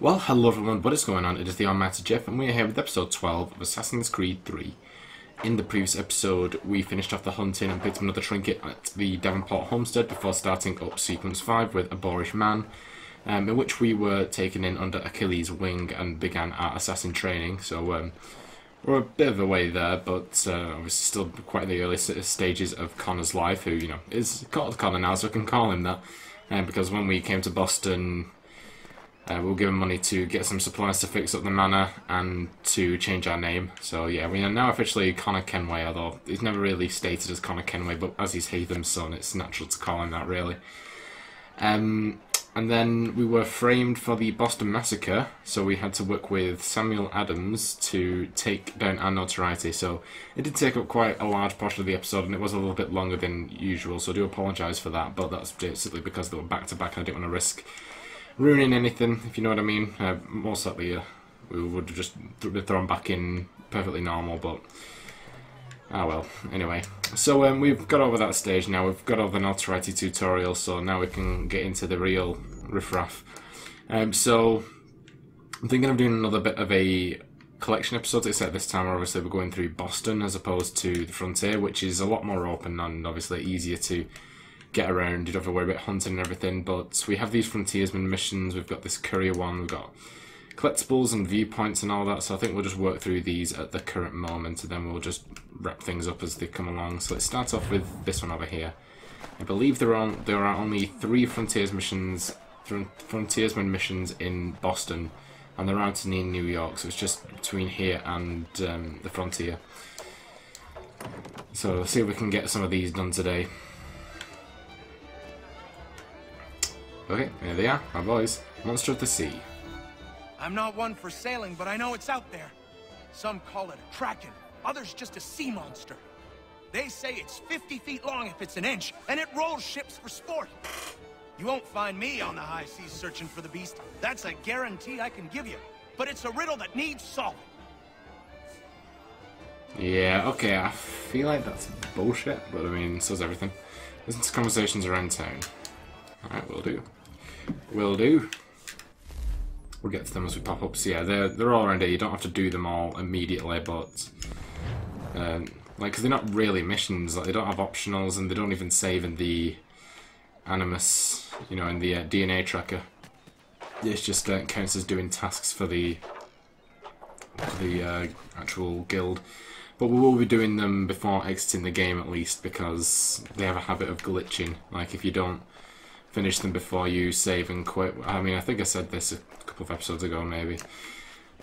Well, hello everyone, what is going on? It is TheAlmightyGeoff and we are here with episode 12 of Assassin's Creed 3. In the previous episode, we finished off the hunting and picked up another trinket at the Devonport homestead before starting up sequence 5 with a boorish man, in which we were taken in under Achilles' wing and began our assassin training. So we're a bit of a way there, but obviously still quite in the early stages of Connor's life, who, you know, is called Connor now, so I can call him that, because when we came to Boston, we were given money to get some supplies to fix up the manor and to change our name. So yeah, we are now officially Connor Kenway, although he's never really stated as Connor Kenway, but as he's Hatham's son, it's natural to call him that, really. And then we were framed for the Boston Massacre, so we had to work with Samuel Adams to take down our notoriety. So it did take up quite a large portion of the episode, and it was a little bit longer than usual, so I do apologise for that, but that's basically because they were back-to-back and I didn't want to risk ruining anything, if you know what I mean. Most likely we would have just been thrown back in perfectly normal, but ah well. Anyway, so we've got over that stage now. We've got over the notoriety tutorial, so now we can get into the real riffraff. So I'm thinking of doing another bit of a collection episode, except this time obviously we're going through Boston as opposed to the frontier, which is a lot more open and obviously easier to get around. You don't have to worry about hunting and everything, but we have these Frontiersmen missions. We've got this courier one, we've got collectables and viewpoints and all that, so I think we'll just work through these at the current moment and then we'll just wrap things up as they come along. So let's start off with this one over here. I believe there are only 3 Frontiersmen missions in Boston, and they're out in New York, so it's just between here and the frontier. So let's see if we can get some of these done today. Okay, here they are, our boys. Monster of the Sea. I'm not one for sailing, but I know it's out there. Some call it a kraken, others just a sea monster. They say it's 50 feet long if it's an inch, and it rolls ships for sport. You won't find me on the high seas searching for the beast. That's a guarantee I can give you. But it's a riddle that needs solving. Yeah, okay, I feel like that's bullshit, but I mean, so's everything. Listen to conversations around town. Alright, will do. Will do. We'll get to them as we pop up. So yeah, they're all around here. You don't have to do them all immediately, but like, cause they're not really missions. Like, they don't have optionals, and they don't even save in the Animus, you know, in the DNA tracker. It's just counts as doing tasks for the actual guild. But we will be doing them before exiting the game, at least, because they have a habit of glitching. Like, if you don't finish them before you save and quit. I mean, I think I said this a couple of episodes ago, maybe.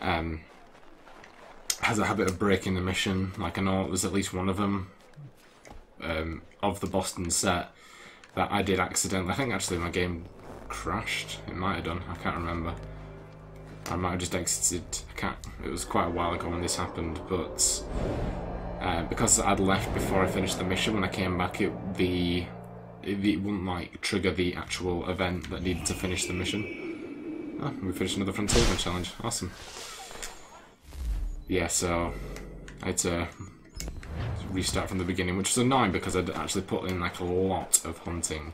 Has a habit of breaking the mission. Like, I know there's at least one of them of the Boston set that I did accidentally. I think actually my game crashed. It might have done. I can't remember. I might have just exited. I can't. It was quite a while ago when this happened, but because I'd left before I finished the mission, when I came back, it wouldn't like trigger the actual event that needed to finish the mission. Oh, we finished another Frontiersmen challenge. Awesome. Yeah, so I had to restart from the beginning, which was annoying because I'd actually put in like a lot of hunting,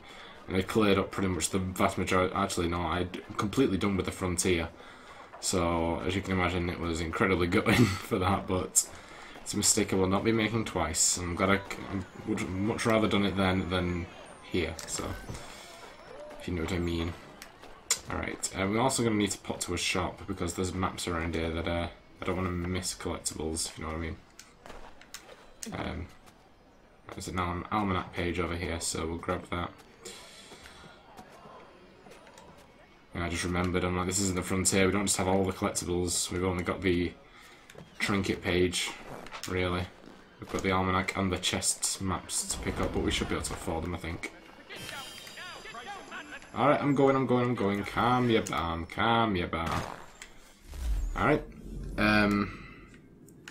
and I cleared up pretty much the vast majority. Actually, no, I'd completely done with the frontier. So as you can imagine, it was incredibly gutting for that, but it's a mistake I will not be making twice. I'm glad I would much rather done it then than here, so if you know what I mean. Alright, we're also going to need to pop to a shop because there's maps around here that I don't want to miss collectibles, if you know what I mean. There's an almanac page over here, so we'll grab that. And I just remembered, I'm like, this isn't the frontier, we don't just have all the collectibles, we've only got the trinket page, really. We've got the almanac and the chest maps to pick up, but we should be able to afford them, I think. Alright, I'm going. Calm your balm, Alright.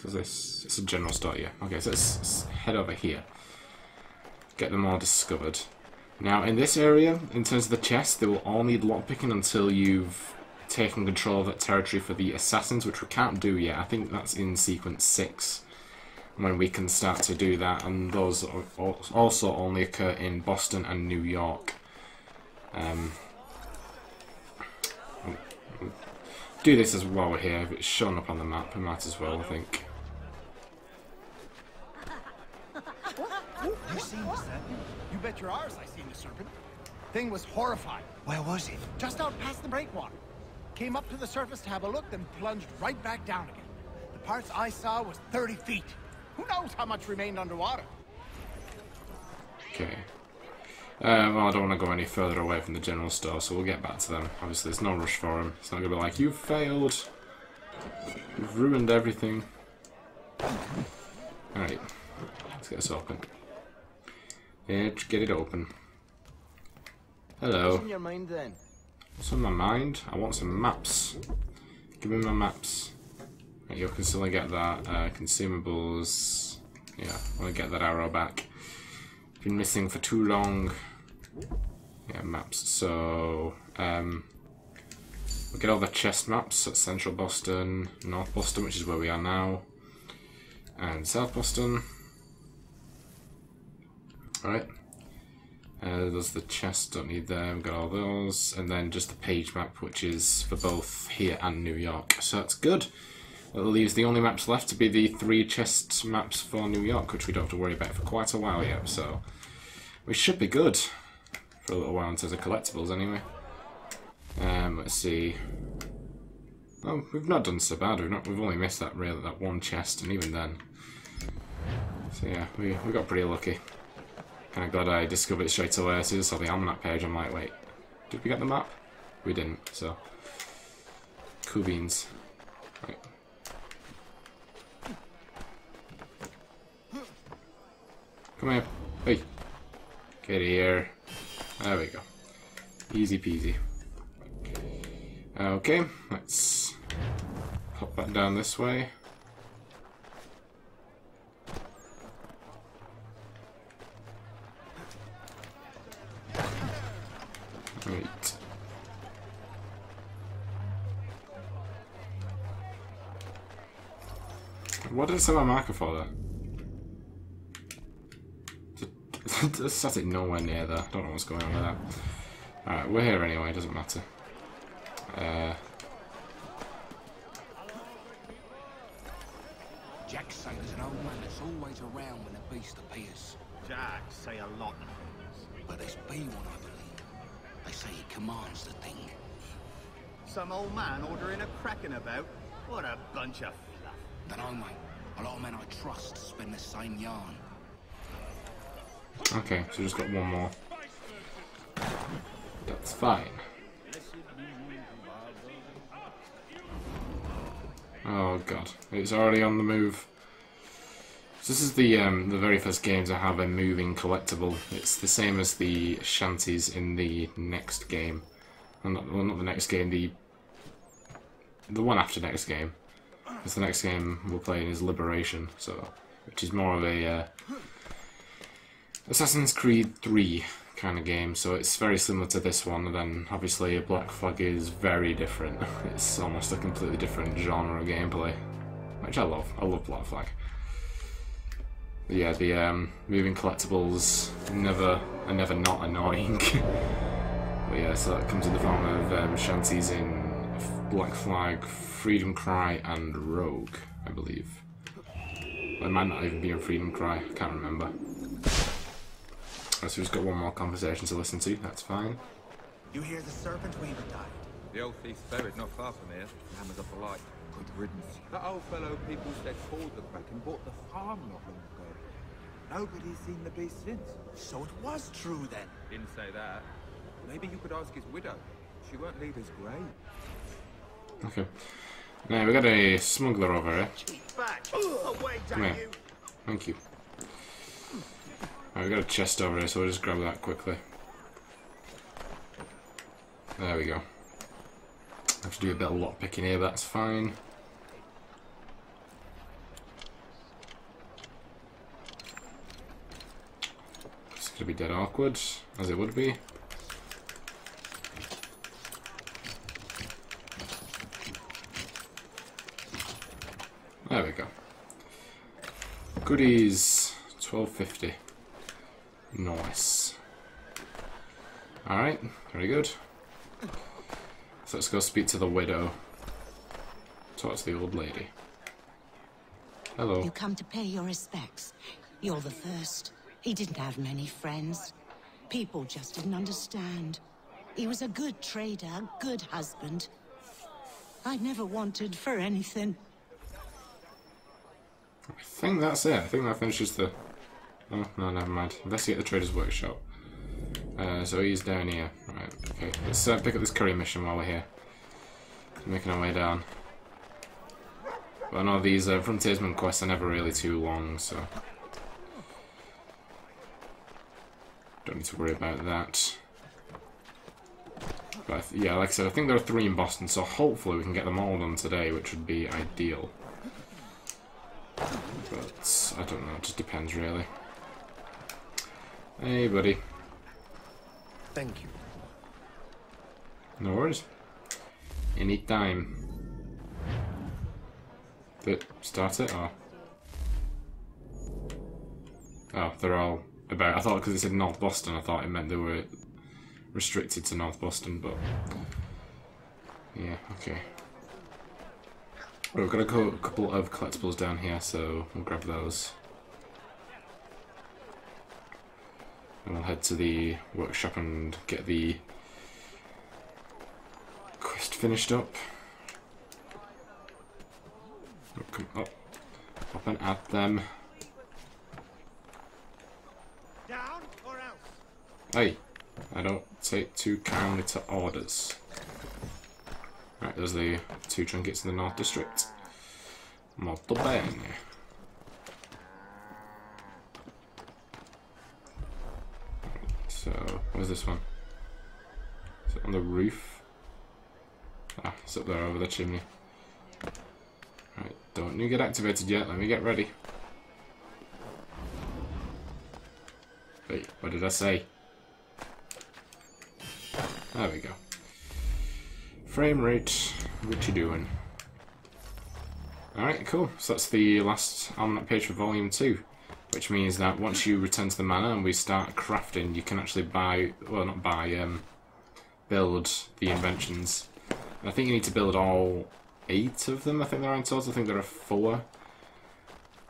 What's this? It's a general store, yeah. Okay, so let's head over here. Get them all discovered. Now, in this area, in terms of the chest, they will all need lockpicking until you've taken control of that territory for the assassins, which we can't do yet. I think that's in sequence 6. When we can start to do that, and those also only occur in Boston and New York. do this as well here. If it's shown up on the map, we might as well, I think. You seen the serpent? You bet your arse I seen the serpent. Thing was horrifying. Where was it? Just out past the breakwater. Came up to the surface to have a look, then plunged right back down again. The parts I saw was 30 feet. Who knows how much remained underwater? Okay. Well, I don't want to go any further away from the general store, so we'll get back to them. Obviously, there's no rush for them. It's not going to be like, you've failed. You've ruined everything. Alright. Let's get this open. Let's get it open. Hello. What's in your mind then? What's on my mind? I want some maps. Give me my maps. Right, you can still get that. Consumables. Yeah, I want to get that arrow back. Been missing for too long. Yeah, maps. So, we'll get all the chest maps at Central Boston, North Boston, which is where we are now, and South Boston. Alright. There's the chest, don't need them, got all those, and then just the page map, which is for both here and New York. So that's good. That leaves the only maps left to be the 3 chest maps for New York, which we don't have to worry about for quite a while yet, so we should be good for a little while in terms of collectibles anyway. Let's see. Oh, we've not done so bad. We've only missed that one chest, and even then. So yeah, we got pretty lucky. Kind of glad I discovered it straight away. As soon as I saw the almanac page, I'm like, wait, did we get the map? We didn't. So cool beans. Right. Come here. Hey. Get here. There we go. Easy peasy. Okay, let's pop that down this way. Right. What did I set my marker for there? Just set it nowhere near there. Don't know what's going on with that. Alright, we're here anyway, doesn't matter. Jack say there's an old man that's always around when the beast appears. Jack say a lot of things. But there's B one, I believe. They say he commands the thing. Some old man ordering a cracking about? What a bunch of fluff. Dunno, mate. A lot of men I trust spin the same yarn. Okay, so just got one more. That's fine. Oh god, it's already on the move. So this is the very first game to have a moving collectible. It's the same as the shanties in the next game. Well, not the next game, the one after next game. Because the next game we're playing is Liberation, so which is more of a Assassin's Creed 3 kind of game, so it's very similar to this one, and then obviously a Black Flag is very different. It's almost a completely different genre of gameplay, which I love. I love Black Flag. But yeah, the moving collectibles are never not annoying. But yeah, so that comes in the form of shanties in Black Flag, Freedom Cry, and Rogue, I believe. Well, it might not even be in Freedom Cry, I can't remember. So we've just got one more conversation to listen to, that's fine. You hear the serpent weaver died? The old thief's buried not far from here. Hammers up the light. Good riddance. That old fellow people said called the crack and bought the farm not long ago. Nobody's seen the beast since. So it was true then. Didn't say that. Maybe you could ask his widow. She won't leave his grave. Okay. Now we got a smuggler over here. Back. Away, Come here. damn you. Thank you. Right, we got a chest over here, so we'll just grab that quickly. There we go. I have to do a bit of lock picking here, but that's fine. It's gonna be dead awkward, as it would be. There we go. Goodies, 12.50. Nice. Alright, very good. So let's go speak to the widow. talk to the old lady. Hello. You come to pay your respects. You're the first. He didn't have many friends. People just didn't understand. He was a good trader, a good husband. I never wanted for anything. I think that's it. I think that finishes the... Oh, no, never mind. Investigate the trader's workshop. So he's down here. Right, okay. Let's pick up this curry mission while we're here. Making our way down. But I know these Frontiersmen quests are never really too long, so... Don't need to worry about that. But yeah, like I said, I think there are 3 in Boston, so hopefully we can get them all done today, which would be ideal. But I don't know, it just depends really. Hey buddy. Thank you. No worries. Anytime. Did it start it, or? Oh, they're all about. I thought because it said North Boston, I thought it meant they were restricted to North Boston, but yeah, okay. Well, we've got a couple of collectibles down here, so we'll grab those. And we'll head to the workshop and get the quest finished up. Oh, come up. Up and at them. Down or else? Hey, I don't take too kindly to orders. Right, there's the 2 trinkets in the North District. Molto bene. So, where's this one? Is it on the roof? Ah, it's up there over the chimney. Right, don't you get activated yet, let me get ready. Wait, what did I say? There we go. Frame rate, what you doing? Alright, cool. So that's the last almanac page for volume 2. Which means that once you return to the manor and we start crafting, you can actually buy, well not buy, build the inventions. And I think you need to build all 8 of them, I think there are in total. I think there are 4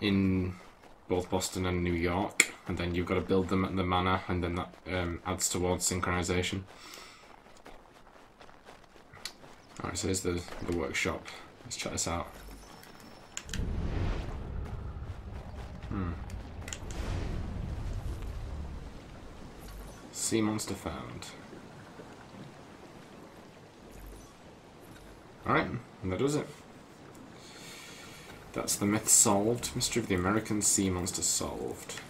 in both Boston and New York. And then you've got to build them at the manor, and then that adds towards synchronization. Alright, so here's the workshop. Let's check this out. Sea monster found. Alright, and that does it. That's the myth solved. Mystery of the American sea monster solved.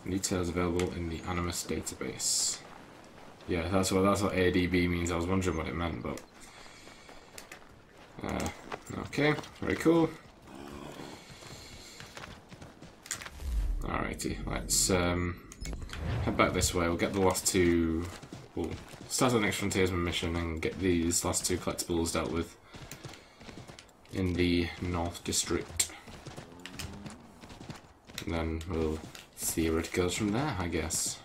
Details available in the Animus database. Yeah, that's what ADB means. I was wondering what it meant, but okay, very cool. Alrighty, let's head back this way. We'll get the last 2. We'll start the next Frontiersman mission and get these last 2 collectibles dealt with in the North District. And then we'll see where it goes from there, I guess.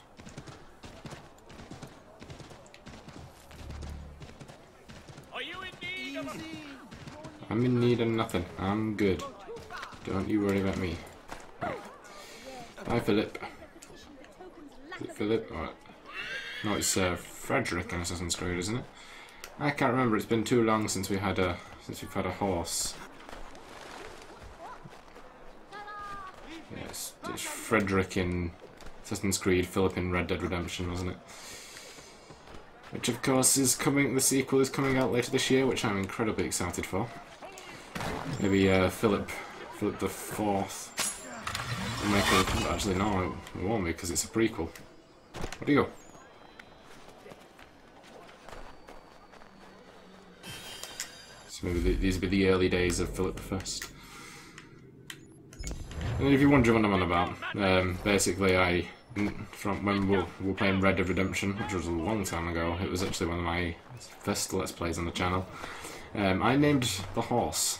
Are you in need of a... I'm in need of nothing. I'm good. Don't you worry about me. Right. Bye, Philip. Is it Philip? Alright. No, it's Frederick in Assassin's Creed, isn't it? I can't remember. It's been too long since we've had a horse. Yes, it's Frederick in Assassin's Creed, Philip in Red Dead Redemption, wasn't it? Which, of course, is coming. The sequel is coming out later this year, which I'm incredibly excited for. Maybe Philip the Fourth. Actually, no, it won't be because it's a prequel. What do you go? So maybe these will be the early days of Philip the First. And if you're wondering what I'm on about, basically from when we were playing Red Dead Redemption, which was a long time ago, it was actually one of my first Let's Plays on the channel, I named the horse,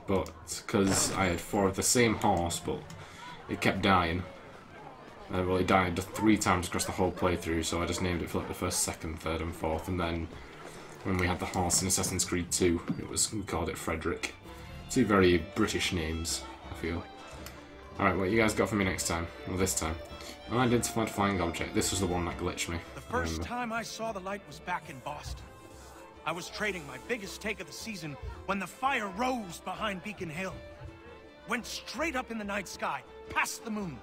but because I had 4 of the same horse, but it kept dying. Well, it died 3 times across the whole playthrough, so I just named it Philip the First, Second, Third and Fourth, and then when we had the horse in Assassin's Creed 2. We called it Frederick. Two very British names, I feel. Alright, what you guys got for me next time? Well, this time. Unidentified flying object. This was the one that glitched me. The first time I saw the light was back in Boston. I was trading my biggest take of the season when the fire rose behind Beacon Hill. Went straight up in the night sky, past the moon.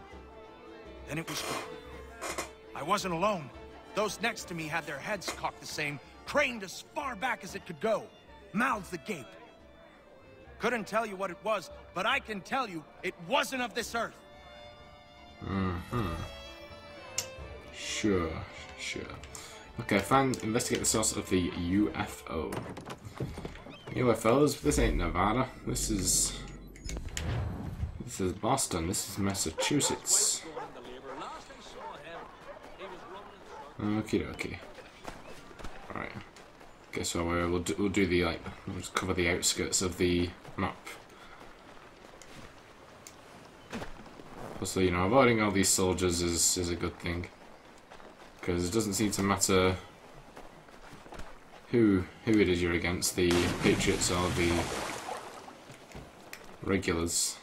Then it was gone. I wasn't alone. Those next to me had their heads cocked the same, craned as far back as it could go, mouths agape. Couldn't tell you what it was, but I can tell you it wasn't of this earth. Sure. Okay, investigate the source of the UFO. UFOs? This ain't Nevada. This is Boston. This is Massachusetts. Okie dokie. Alright. Okay, so we'll do the we'll just cover the outskirts of the map. Also, you know, avoiding all these soldiers is a good thing, because it doesn't seem to matter who it is you're against, the Patriots or the regulars.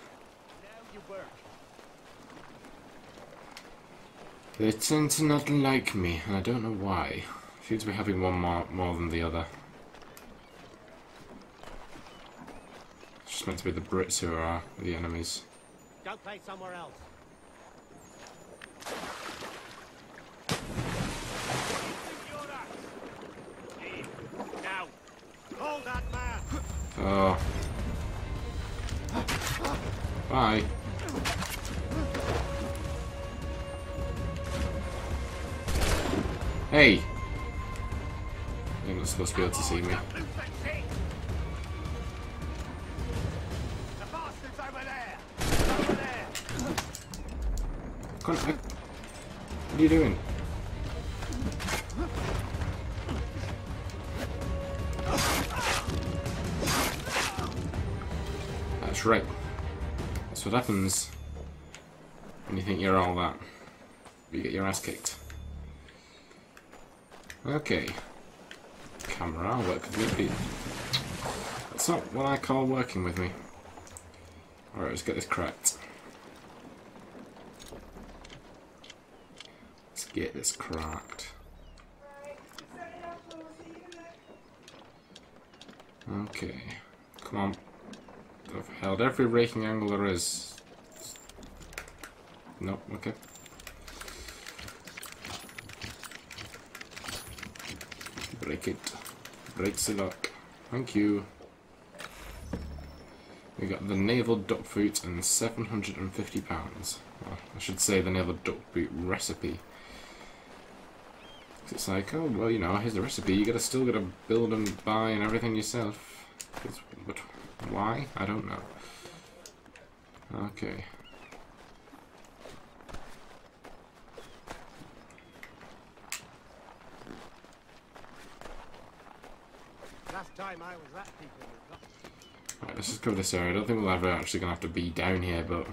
They tend to not like me, and I don't know why. I seem to be having one more than the other. It's just meant to be the Brits who are the enemies. Don't play somewhere else. Now, hold that man. Oh. Bye. Hey! You're not supposed to be able to see me. The bastard's over there. Over there. What are you doing? That's right. That's what happens when you think you're all that. You get your ass kicked. Okay. Camera, work with me. That's not what I call working with me. Alright, let's get this cracked. Let's get this cracked. Okay. Come on. I've held every raking angle there is. Nope, okay. Break it. Break the lock. Thank you. We got the naval duck foot and £750. Well, I should say the naval duck boot recipe. It's like, oh well, you know, here's the recipe. You still gotta build and buy and everything yourself. But why? I don't know. Okay. Last time I was at people. Right, let's just cover this area. I don't think we'll ever actually gonna have to be down here, but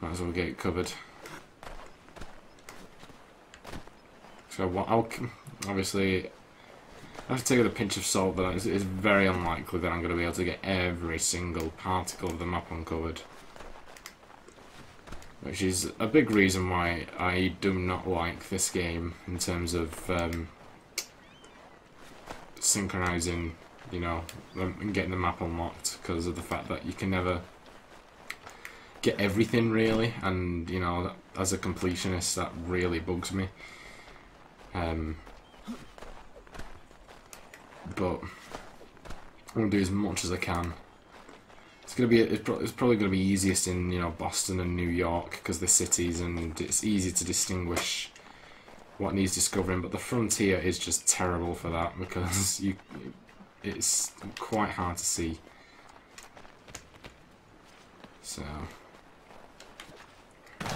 might as well get it covered. So I'll obviously I have to take it with a pinch of salt, but it's very unlikely that I'm going to be able to get every single particle of the map uncovered. Which is a big reason why I do not like this game in terms of synchronizing, you know, and getting the map unlocked, because of the fact that you can never get everything really, and you know, as a completionist that really bugs me. But I'm gonna do as much as I can. It's gonna be it's probably gonna be easiest in, you know, Boston and New York because they're cities and it's easy to distinguish what needs discovering. But the frontier is just terrible for that because it's quite hard to see. So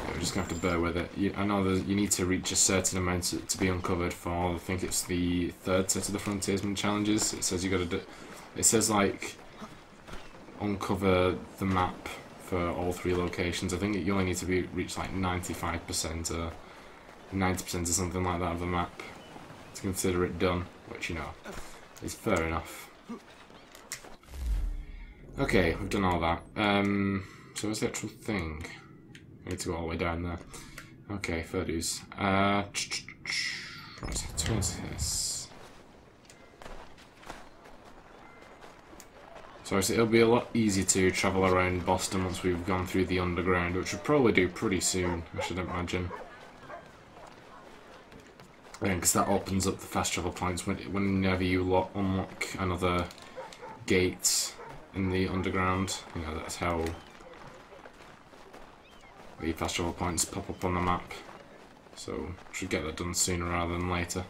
we're just gonna have to bear with it. I know that you need to reach a certain amount to be uncovered for. I think it's the third set of the Frontiersmen challenges. It says you got to do. It says like uncover the map for all 3 locations. I think you only need to reach like 95% or 90% or something like that of the map to consider it done. which, you know, is fair enough. Okay, we've done all that. So what's the actual thing? I need to go all the way down there. Okay, fair dues. Right, towards this. So it'll be a lot easier to travel around Boston once we've gone through the underground, which we'll probably do pretty soon, I should imagine. Because that opens up the fast travel points whenever you unlock another gate in the underground. You know, that's how the fast travel points pop up on the map. So, should get that done sooner rather than later.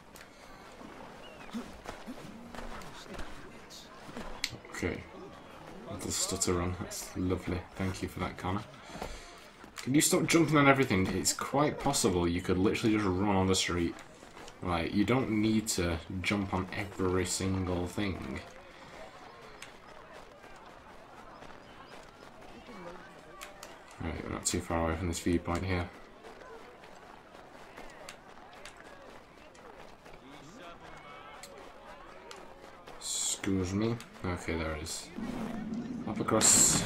Okay. Little stutter run. That's lovely. Thank you for that, Connor. Can you stop jumping on everything? It's quite possible you could literally just run on the street. Like, you don't need to jump on every single thing. Right, we're not too far away from this viewpoint here. Excuse me. Okay, there it is. Up across.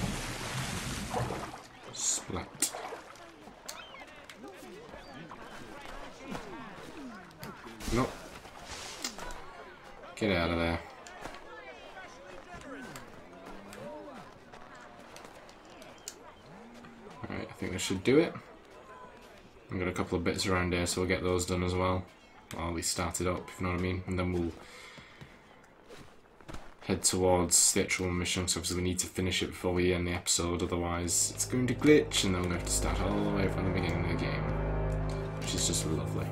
Splat. Nope. Get out of there. Alright, I think this should do it. I've got a couple of bits around here, so we'll get those done as well. Or at least start it up, if you know what I mean. And then we'll head towards the actual mission, so obviously we need to finish it before we end the episode, otherwise it's going to glitch, and then we're going to have to start all the way from the beginning of the game. Which is just lovely.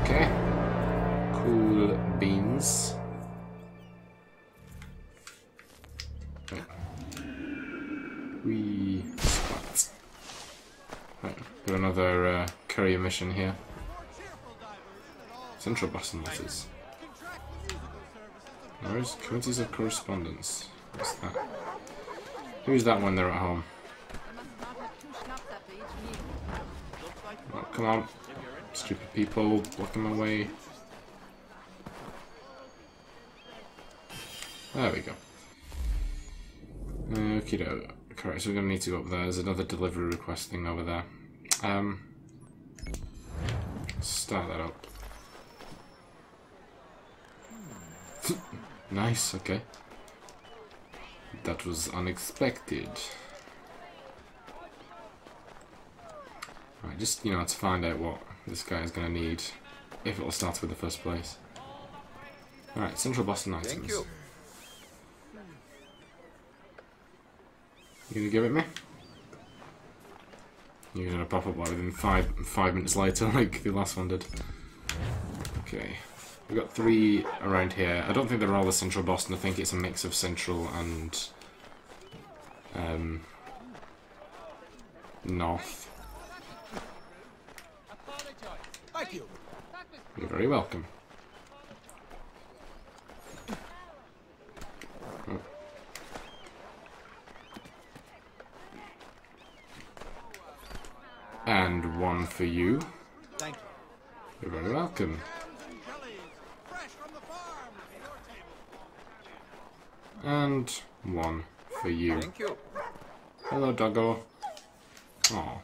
Okay. Cool beans. Right. We spot. Right. Got another courier mission here. Central Boston letters. Where's committees of correspondence? What's that? Who's that when they're at home? Oh, come on. Stupid people blocking my way. There we go. Okie doke. Correct, so we're gonna need to go up there. There's another delivery request thing over there. Start that up. Nice, okay. That was unexpected. Right, just, you know, to find out what this guy is going to need, if it'll start with the first place. Alright, Central Boston items. Thank you. You gonna give it me? You're gonna pop up like within five minutes later, like the last one did. Okay. We've got 3 around here. I don't think they're all the Central Boston. I think it's a mix of Central and North. Thank you. You're very welcome. Oh. And 1 for you. Thank you. You're very welcome. And 1 for you. Thank you. Hello, doggo. Aw.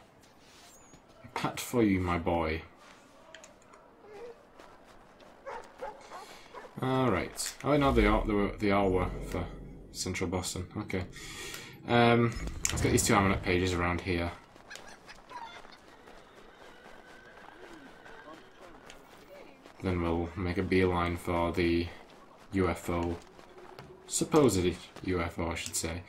A pat for you, my boy. Alright. Oh, no, they all were for Central Boston. Okay. Let's get these 2 Almanac pages around here. Then we'll make a beeline for the UFO. Supposed UFO, I should say.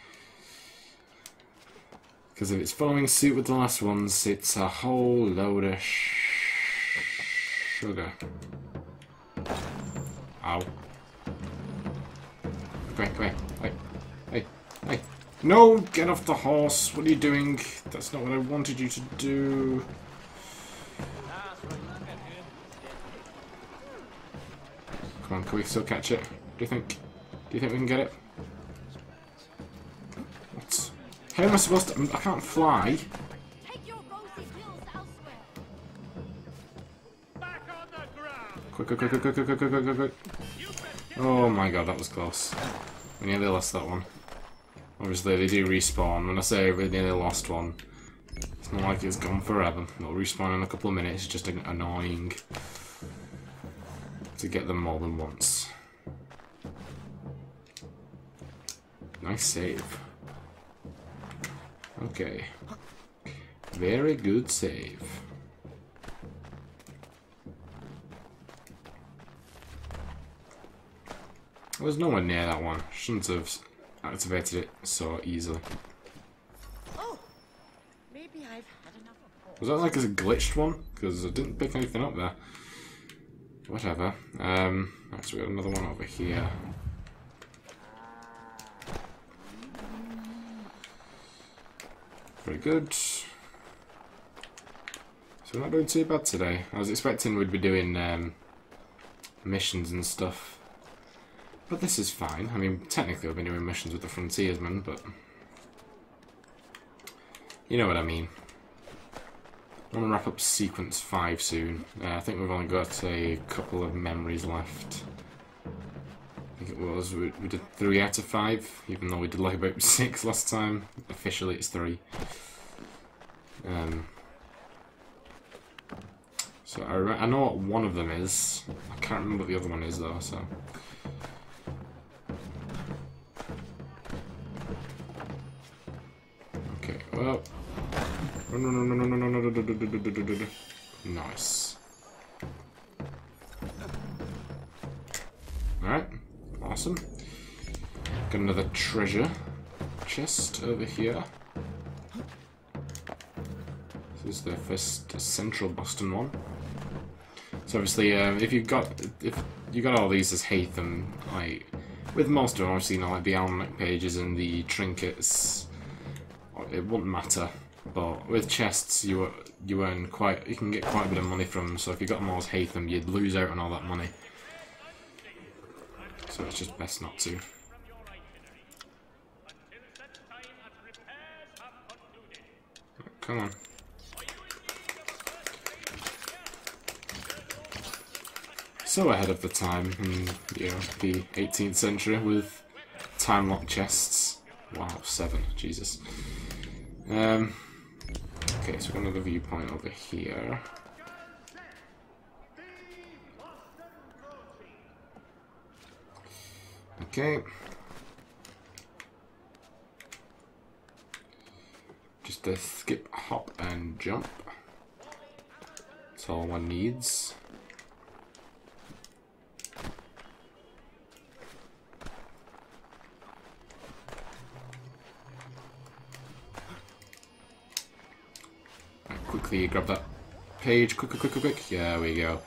Because if it's following suit with the last ones, it's a whole load of sugar. Ow. Come here. Hey. No, get off the horse. What are you doing? That's not what I wanted you to do. Come on, can we still catch it? Do you think we can get it? What? How am I supposed to... I can't fly. Take your rosy pills elsewhere. Quick, quick, quick, quick, quick, quick, quick, quick, quick, quick. Oh my god, that was close. We nearly lost that one. Obviously, they do respawn. When I say we nearly lost one, it's not like it's gone forever. They'll respawn in a couple of minutes. It's just annoying to get them more than once. Nice save. Okay. Very good save. I was nowhere near that one. Shouldn't have activated it so easily. Oh, maybe I've had enough of. Was that like a glitched one? Because I didn't pick anything up there. Whatever. Right, so we got another one over here. Very good. So we're not doing too bad today. I was expecting we'd be doing missions and stuff. But this is fine. I mean, technically we've been doing missions with the Frontiersmen, but you know what I mean. I want to wrap up sequence 5 soon. I think we've only got a couple of memories left. I think it was, we did 3 out of 5, even though we did like about 6 last time. Officially it's 3. So I know what one of them is. I can't remember what the other one is though, so. Okay, well. Nice. Alright, awesome. Got another treasure chest over here. This is the first central Boston one. So obviously, if you got all these as Haytham, like with most of them, obviously, you know, like the almanac pages and the trinkets, it wouldn't matter. But with chests, you can get quite a bit of money from them. So if you got them all as Haytham, you'd lose out on all that money. So it's just best not to. Come on. So ahead of the time in, you know, the 18th century with time lock chests. Wow, 7, Jesus. Okay, so we've got another viewpoint over here. Okay. Just a skip, hop, and jump. That's all one needs. Quickly grab that page, quick, quick, quick, quick. There we go.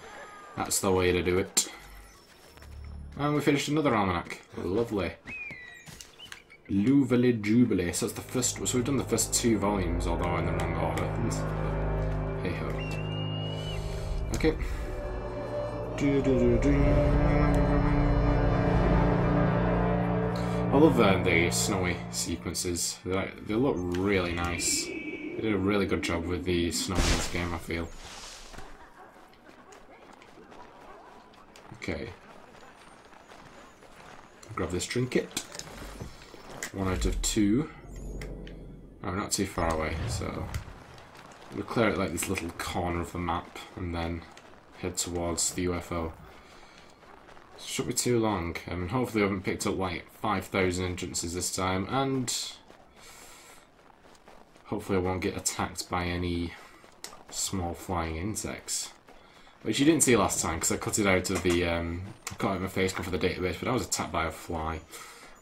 That's the way to do it. And we finished another almanac. Lovely. Louvely Jubilee. So that's the first. So we've done the first 2 volumes, although in the wrong order. Hey ho. Okay. I love the snowy sequences. They look really nice. They did a really good job with the snow in this game, I feel. Okay. Grab this trinket. 1 out of 2. Oh, we're not too far away, so we'll clear it like this little corner of the map and then head towards the UFO. Shouldn't be too long. Hopefully I haven't picked up like 5,000 entrances this time, and hopefully I won't get attacked by any small flying insects. Which you didn't see last time, because I cut it out of the, I cut out my face for the database, but I was attacked by a fly.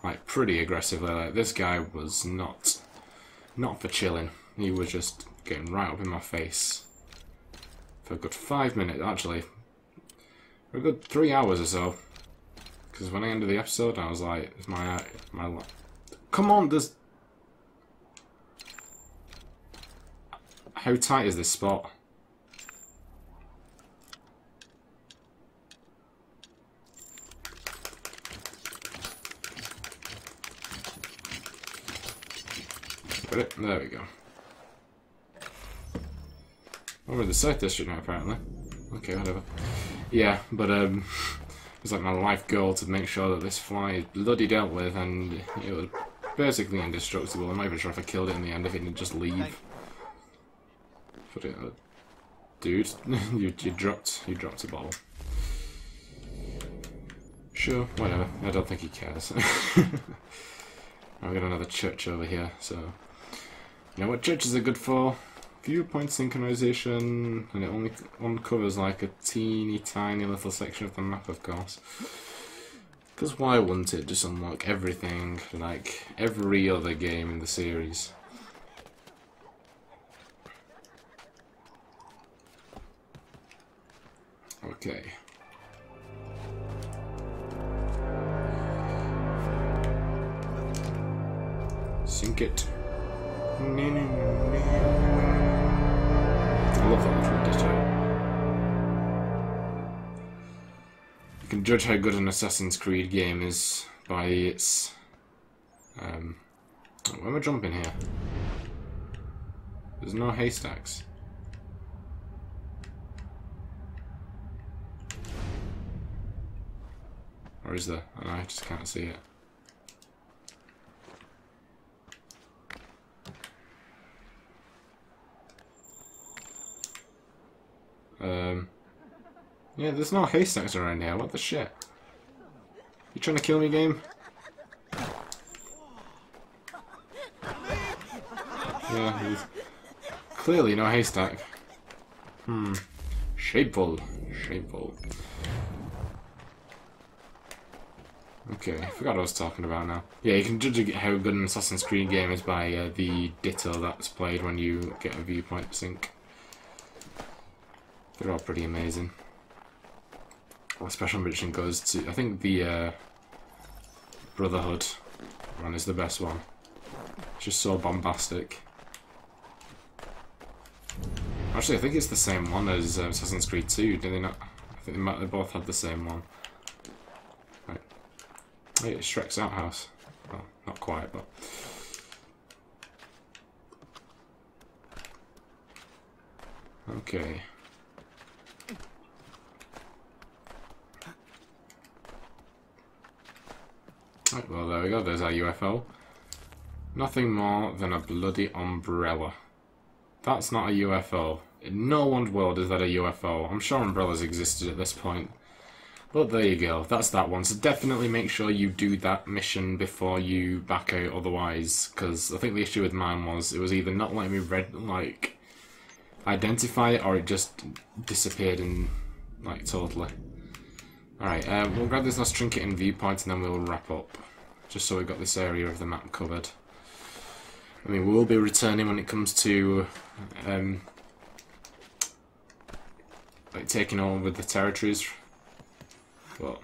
Like, pretty aggressively. Like, this guy was not for chilling. He was just getting right up in my face. For a good 5 minutes, actually. For a good 3 hours or so. Because when I ended the episode, I was like, it's my come on, there's... How tight is this spot? Got it? There we go. Over the South District now, apparently. Okay, whatever. Yeah, but it's like my life goal to make sure that this fly is bloody dealt with, and it was basically indestructible. I'm not even sure if I killed it in the end, if it didn't just leave. But it, dude, you dropped a bottle. Sure, whatever. I don't think he cares. I've got another church over here, so you know what churches are good for? Viewpoint synchronization, and it only uncovers like a teeny tiny little section of the map, of course. Because why wouldn't it just unlock everything, like every other game in the series? Okay. Sink it. I love that little detail. You can judge how good an Assassin's Creed game is by its... where am I jumping here? There's no haystacks. Or is there? Oh, I just can't see it. Yeah, there's no haystacks around here. What the shit? You trying to kill me, game? Yeah, there's clearly no haystack. Shameful. Shameful. Okay, I forgot what I was talking about now. Yeah, you can judge how good an Assassin's Creed game is by the ditto that's played when you get a viewpoint sync. They're all pretty amazing. Well, special mention goes to, I think the Brotherhood one is the best one. It's just so bombastic. Actually, I think it's the same one as Assassin's Creed 2, did they not? I think they both had the same one. Right. Oh, yeah, Shrek's outhouse. Well, not quite, but... Okay. Right, well, there we go, there's our UFO. Nothing more than a bloody umbrella. That's not a UFO. In no one's world is that a UFO. I'm sure umbrellas existed at this point. But there you go, that's that one. So definitely make sure you do that mission before you back out otherwise. Because I think the issue with mine was, it was either not letting me identify it, or it just disappeared and, like, totally. Alright, we'll grab this last trinket and viewpoint and then we'll wrap up. Just so we've got this area of the map covered. I mean, we will be returning when it comes to like taking over the territories, but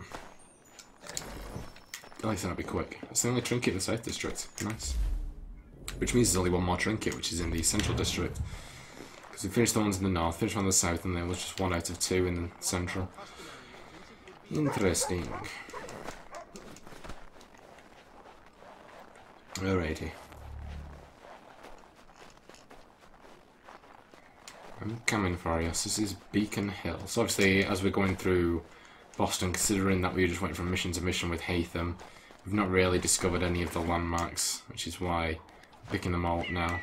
at least that'll be quick. It's the only trinket in the South District. Nice. Which means there's only one more trinket, which is in the Central District. Because we finished the ones in the North, finished one in the South, and there was just one out of two in the Central. Interesting. Alrighty. I'm coming for you. So this is Beacon Hill. So obviously, as we're going through Boston, considering that we just went from mission to mission with Haytham, we've not really discovered any of the landmarks, which is why I'm picking them all up now.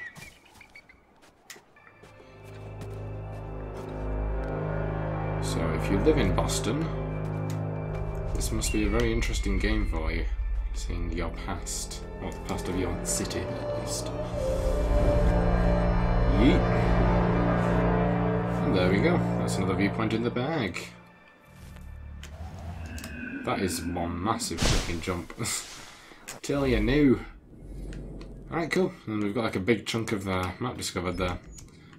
So if you live in Boston, this must be a very interesting game for you, seeing your past, or the past of your city at least. Yeet. And there we go, that's another viewpoint in the bag. That is one massive freaking jump. Tell you new. Alright, cool. And we've got like a big chunk of the map discovered there.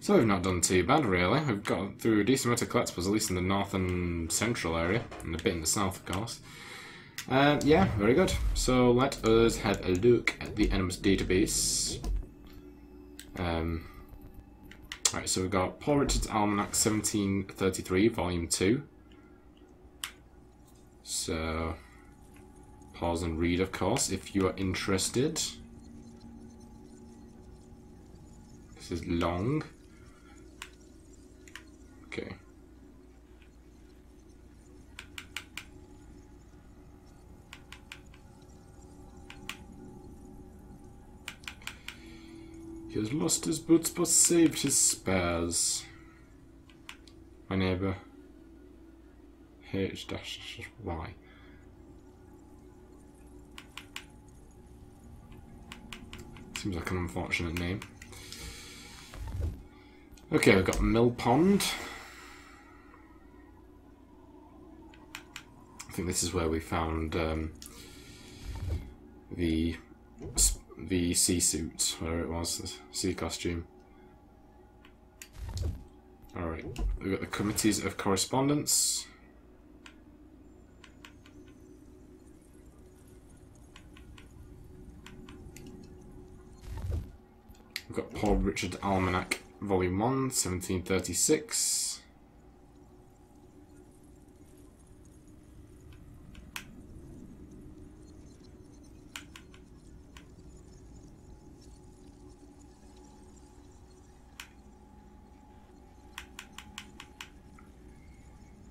So we've not done too bad, really. We've got through a decent amount of collectibles, at least in the north and central area, and a bit in the south, of course. Yeah, very good. So let us have a look at the enemies database. Right, so we've got Paul Richard's Almanac 1733, Volume 2. So pause and read, of course, if you are interested. This is long. Okay. He has lost his boots but saved his spares. My neighbour. H-Y. Seems like an unfortunate name. Okay, we've got Mill Pond. I think this is where we found the sea suit, whatever it was, the sea costume. Alright, we've got the committees of correspondence. We've got Paul Richard Almanac, Volume 1, 1736.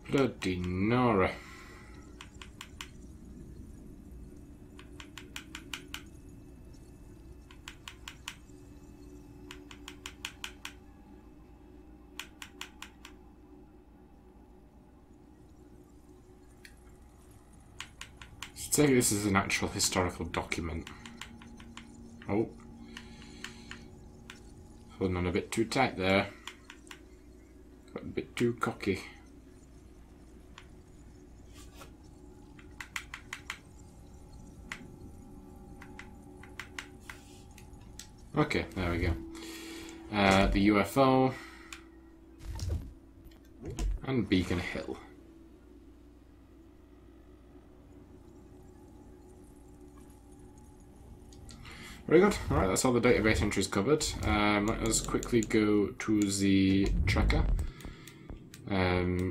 Bloody Nora. Let's take this as an actual historical document. Oh. Holding on a bit too tight there. Got a bit too cocky. Okay, there we go. The UFO and Beacon Hill. Very good. Alright, that's all the database entries covered. Let us quickly go to the tracker.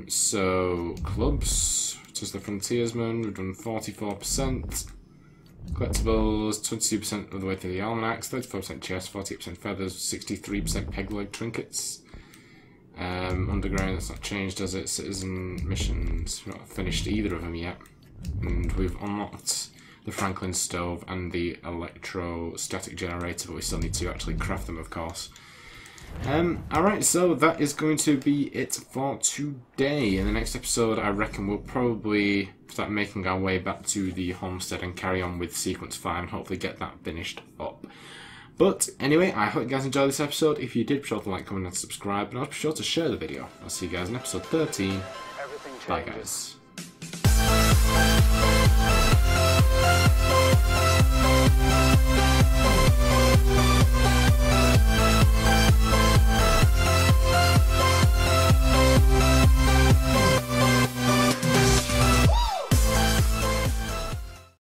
So, clubs, just the Frontiersmen, we've done 44%. Collectables, 22% of the way through the almanacs, 34% chests, 48% feathers, 63% peg leg trinkets. Underground, that's not changed, does it? Citizen missions, we've not finished either of them yet. And we've unlocked the Franklin stove and the electrostatic generator, but we still need to actually craft them, of course. Alright, so that is going to be it for today. In the next episode, I reckon we'll probably start making our way back to the homestead and carry on with Sequence 5 and hopefully get that finished up. But anyway, I hope you guys enjoyed this episode. If you did, be sure to like, comment and subscribe, and also be sure to share the video. I'll see you guys in episode 13. Bye guys.